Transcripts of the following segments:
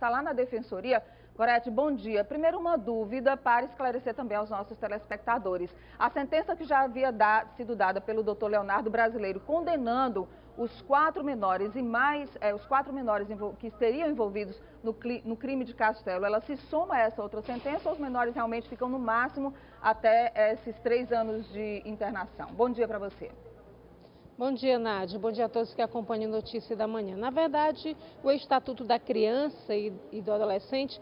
está lá na Defensoria. Gorete, bom dia. Primeiro, uma dúvida para esclarecer também aos nossos telespectadores. A sentença que já havia sido dada pelo doutor Leonardo Brasileiro, condenando os 4 menores e mais os 4 menores que estariam envolvidos no crime de Castelo, ela se soma a essa outra sentença ou os menores realmente ficam no máximo até esses 3 anos de internação? Bom dia para você. Bom dia, Nádia. Bom dia a todos que acompanham a Notícia da Manhã. Na verdade, o Estatuto da Criança e do Adolescente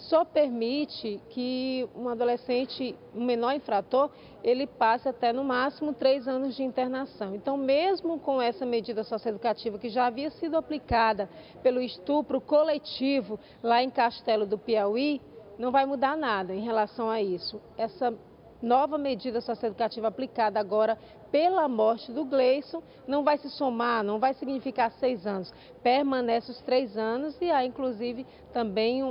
só permite que um adolescente, um menor infrator, ele passe até no máximo 3 anos de internação. Então, mesmo com essa medida socioeducativa que já havia sido aplicada pelo estupro coletivo lá em Castelo do Piauí, não vai mudar nada em relação a isso. Essa nova medida socioeducativa aplicada agora pela morte do Gleison não vai se somar, não vai significar 6 anos, permanece os 3 anos e há inclusive também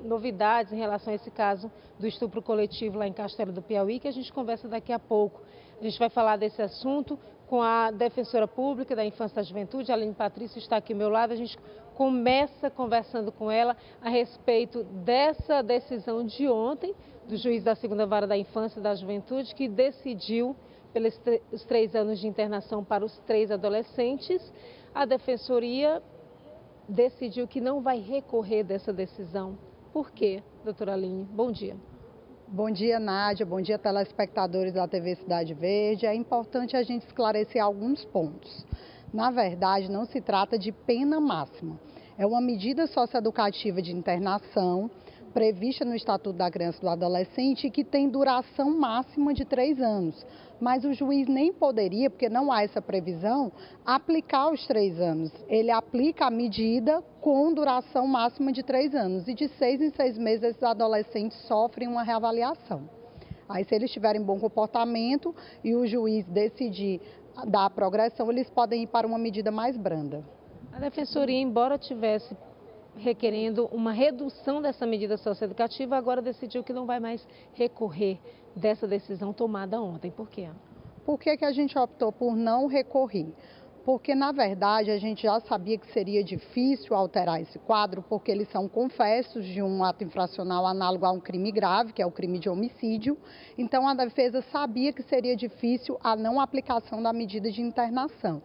novidades em relação a esse caso do estupro coletivo lá em Castelo do Piauí, que a gente conversa daqui a pouco. A gente vai falar desse assunto com a Defensora Pública da Infância e da Juventude, a Aline Patrício está aqui ao meu lado, a gente começa conversando com ela a respeito dessa decisão de ontem, do juiz da 2ª Vara da Infância e da Juventude, que decidiu pelos 3 anos de internação para os 3 adolescentes. A Defensoria decidiu que não vai recorrer dessa decisão. Por quê, doutora Aline? Bom dia. Bom dia, Nádia. Bom dia, telespectadores da TV Cidade Verde. É importante a gente esclarecer alguns pontos. Na verdade, não se trata de pena máxima. É uma medida socioeducativa de internação prevista no Estatuto da Criança e do Adolescente que tem duração máxima de 3 anos. Mas o juiz nem poderia, porque não há essa previsão, aplicar os 3 anos. Ele aplica a medida com duração máxima de 3 anos. E de 6 em 6 meses esses adolescentes sofrem uma reavaliação. Aí, se eles tiverem bom comportamento e o juiz decidir dar a progressão, eles podem ir para uma medida mais branda. A Defensoria, embora tivesse requerendo uma redução dessa medida socioeducativa, agora decidiu que não vai mais recorrer dessa decisão tomada ontem. Por quê? Por que a gente optou por não recorrer? Porque, na verdade, a gente já sabia que seria difícil alterar esse quadro, porque eles são confessos de um ato infracional análogo a um crime grave, que é o crime de homicídio. Então, a defesa sabia que seria difícil a não aplicação da medida de internação.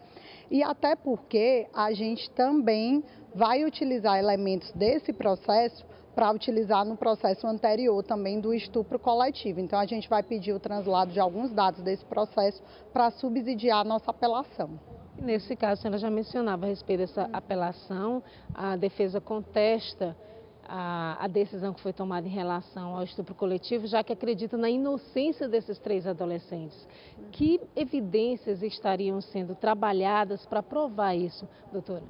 E até porque a gente também vai utilizar elementos desse processo para utilizar no processo anterior também do estupro coletivo. Então, a gente vai pedir o translado de alguns dados desse processo para subsidiar a nossa apelação. Nesse caso, a senhora já mencionava a respeito dessa apelação, a defesa contesta a decisão que foi tomada em relação ao estupro coletivo, já que acredita na inocência desses 3 adolescentes. Que evidências estariam sendo trabalhadas para provar isso, doutora?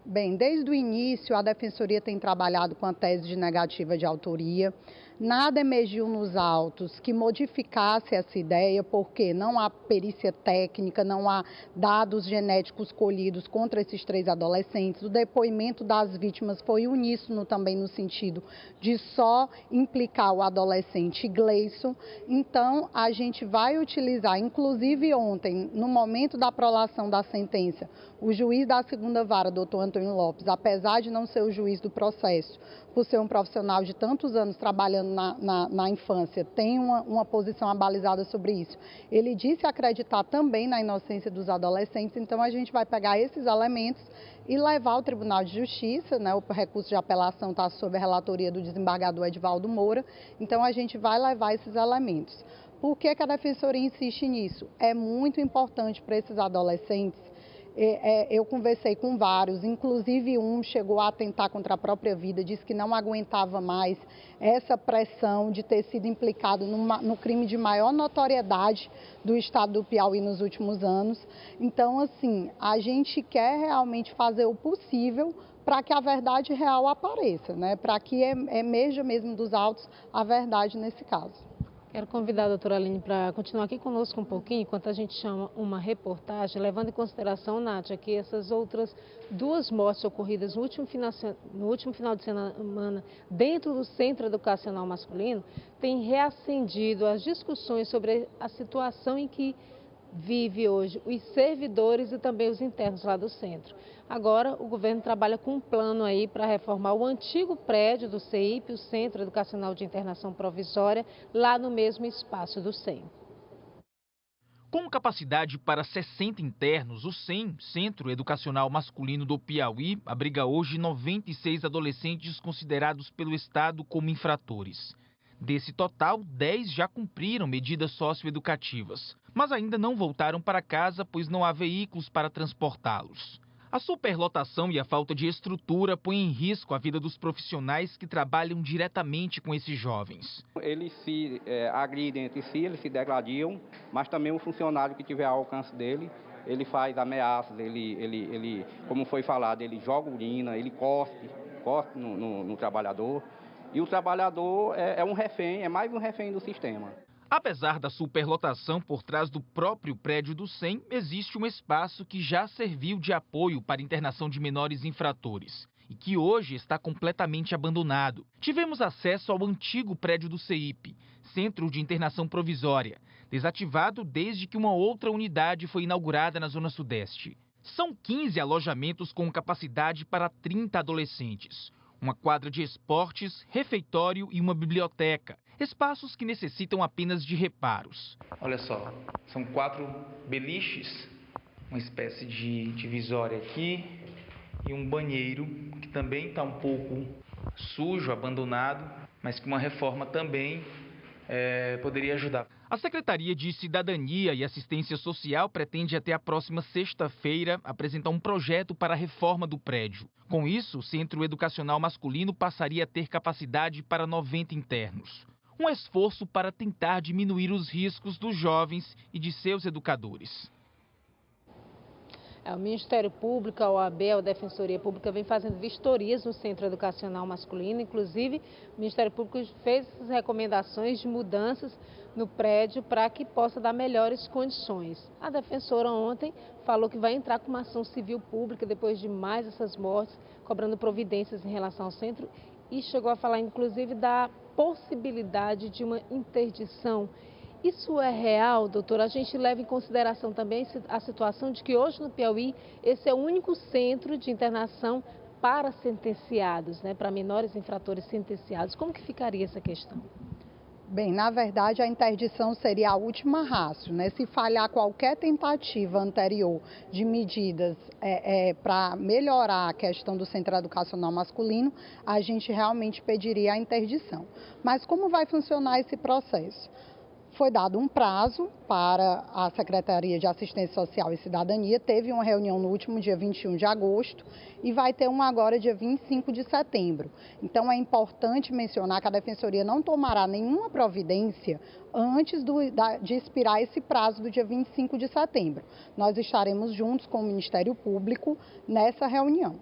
Bem, desde o início a Defensoria tem trabalhado com a tese de negativa de autoria. Nada emergiu nos autos que modificasse essa ideia, porque não há perícia técnica, não há dados genéticos colhidos contra esses 3 adolescentes. O depoimento das vítimas foi uníssono também no sentido de só implicar o adolescente Gleison. Então, a gente vai utilizar, inclusive ontem, no momento da prolação da sentença, o juiz da 2ª Vara, doutor Antônio Lopes, apesar de não ser o juiz do processo, por ser um profissional de tantos anos trabalhando na infância, tem uma posição abalizada sobre isso. Ele disse acreditar também na inocência dos adolescentes, então a gente vai pegar esses elementos e levar ao Tribunal de Justiça, né? O recurso de apelação está sob a relatoria do desembargador Edivaldo Moura, então a gente vai levar esses elementos. Por que a Defensoria insiste nisso? É muito importante para esses adolescentes. Eu conversei com vários, inclusive um chegou a atentar contra a própria vida, disse que não aguentava mais essa pressão de ter sido implicado no crime de maior notoriedade do estado do Piauí nos últimos anos. Então, assim, a gente quer realmente fazer o possível para que a verdade real apareça, né? Para que emerja mesmo dos autos a verdade nesse caso. Quero convidar a doutora Aline para continuar aqui conosco um pouquinho, enquanto a gente chama uma reportagem, levando em consideração, Nádia, que essas outras 2 mortes ocorridas no último final de semana dentro do Centro Educacional Masculino têm reacendido as discussões sobre a situação em que vive hoje os servidores e também os internos lá do centro. Agora, o governo trabalha com um plano aí para reformar o antigo prédio do CEIP, o Centro Educacional de Internação Provisória, lá no mesmo espaço do CEM. Com capacidade para 60 internos, o CEM, Centro Educacional Masculino do Piauí, abriga hoje 96 adolescentes considerados pelo Estado como infratores. Desse total, 10 já cumpriram medidas socioeducativas, mas ainda não voltaram para casa, pois não há veículos para transportá-los. A superlotação e a falta de estrutura põem em risco a vida dos profissionais que trabalham diretamente com esses jovens. Eles se agridem entre si, eles se degradiam, mas também o funcionário que tiver ao alcance dele, ele faz ameaças, ele como foi falado, ele joga urina, ele cospe no trabalhador. E o trabalhador é um refém, é mais um refém do sistema. Apesar da superlotação por trás do próprio prédio do CEM, existe um espaço que já serviu de apoio para internação de menores infratores e que hoje está completamente abandonado. Tivemos acesso ao antigo prédio do CEIP, Centro de Internação Provisória, desativado desde que uma outra unidade foi inaugurada na Zona Sudeste. São 15 alojamentos com capacidade para 30 adolescentes. Uma quadra de esportes, refeitório e uma biblioteca. Espaços que necessitam apenas de reparos. Olha só, são 4 beliches, uma espécie de divisória aqui e um banheiro que também está um pouco sujo, abandonado, mas que uma reforma também poderia ajudar. A Secretaria de Cidadania e Assistência Social pretende até a próxima sexta-feira apresentar um projeto para a reforma do prédio. Com isso, o Centro Educacional Masculino passaria a ter capacidade para 90 internos. Um esforço para tentar diminuir os riscos dos jovens e de seus educadores. O Ministério Público, a OAB, a Defensoria Pública vem fazendo vistorias no Centro Educacional Masculino. Inclusive, o Ministério Público fez essas recomendações de mudanças no prédio para que possa dar melhores condições. A defensora ontem falou que vai entrar com uma ação civil pública depois de mais essas mortes, cobrando providências em relação ao centro e chegou a falar inclusive da possibilidade de uma interdição. Isso é real, doutora? A gente leva em consideração também a situação de que hoje no Piauí esse é o único centro de internação para sentenciados, né, para menores infratores sentenciados. Como que ficaria essa questão? Bem, na verdade, a interdição seria a última ratio, né? Se falhar qualquer tentativa anterior de medidas para melhorar a questão do Centro Educacional Masculino, a gente realmente pediria a interdição. Mas como vai funcionar esse processo? Foi dado um prazo para a Secretaria de Assistência Social e Cidadania, teve uma reunião no último dia 21 de agosto e vai ter uma agora dia 25 de setembro. Então é importante mencionar que a Defensoria não tomará nenhuma providência antes de expirar esse prazo do dia 25 de setembro. Nós estaremos juntos com o Ministério Público nessa reunião.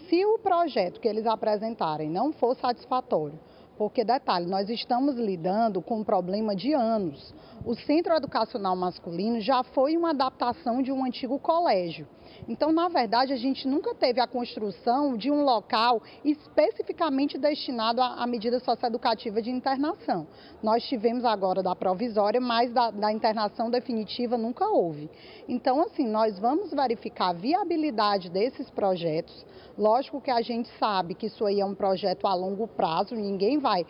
Se o projeto que eles apresentarem não for satisfatório, porque, detalhe, nós estamos lidando com um problema de anos. O Centro Educacional Masculino já foi uma adaptação de um antigo colégio. Então, na verdade, a gente nunca teve a construção de um local especificamente destinado à medida socioeducativa de internação. Nós tivemos agora da provisória, mas da internação definitiva nunca houve. Então, assim, nós vamos verificar a viabilidade desses projetos. Lógico que a gente sabe que isso aí é um projeto a longo prazo, ninguém vai...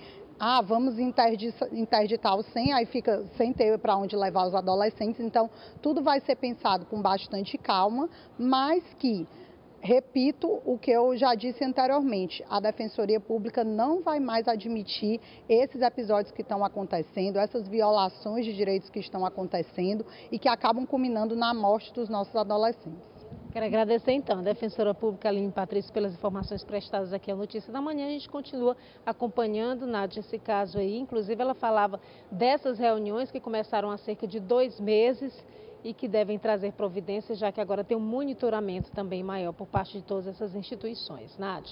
vamos interditar o CEM, aí fica sem ter para onde levar os adolescentes. Então, tudo vai ser pensado com bastante calma, mas que, repito o que eu já disse anteriormente, a Defensoria Pública não vai mais admitir esses episódios que estão acontecendo, essas violações de direitos que estão acontecendo e que acabam culminando na morte dos nossos adolescentes. Quero agradecer então a Defensora Pública Aline Patrício pelas informações prestadas aqui ao Notícia da Manhã. A gente continua acompanhando, Nádia, esse caso aí. Inclusive ela falava dessas reuniões que começaram há cerca de 2 meses e que devem trazer providências, já que agora tem um monitoramento também maior por parte de todas essas instituições. Nádia.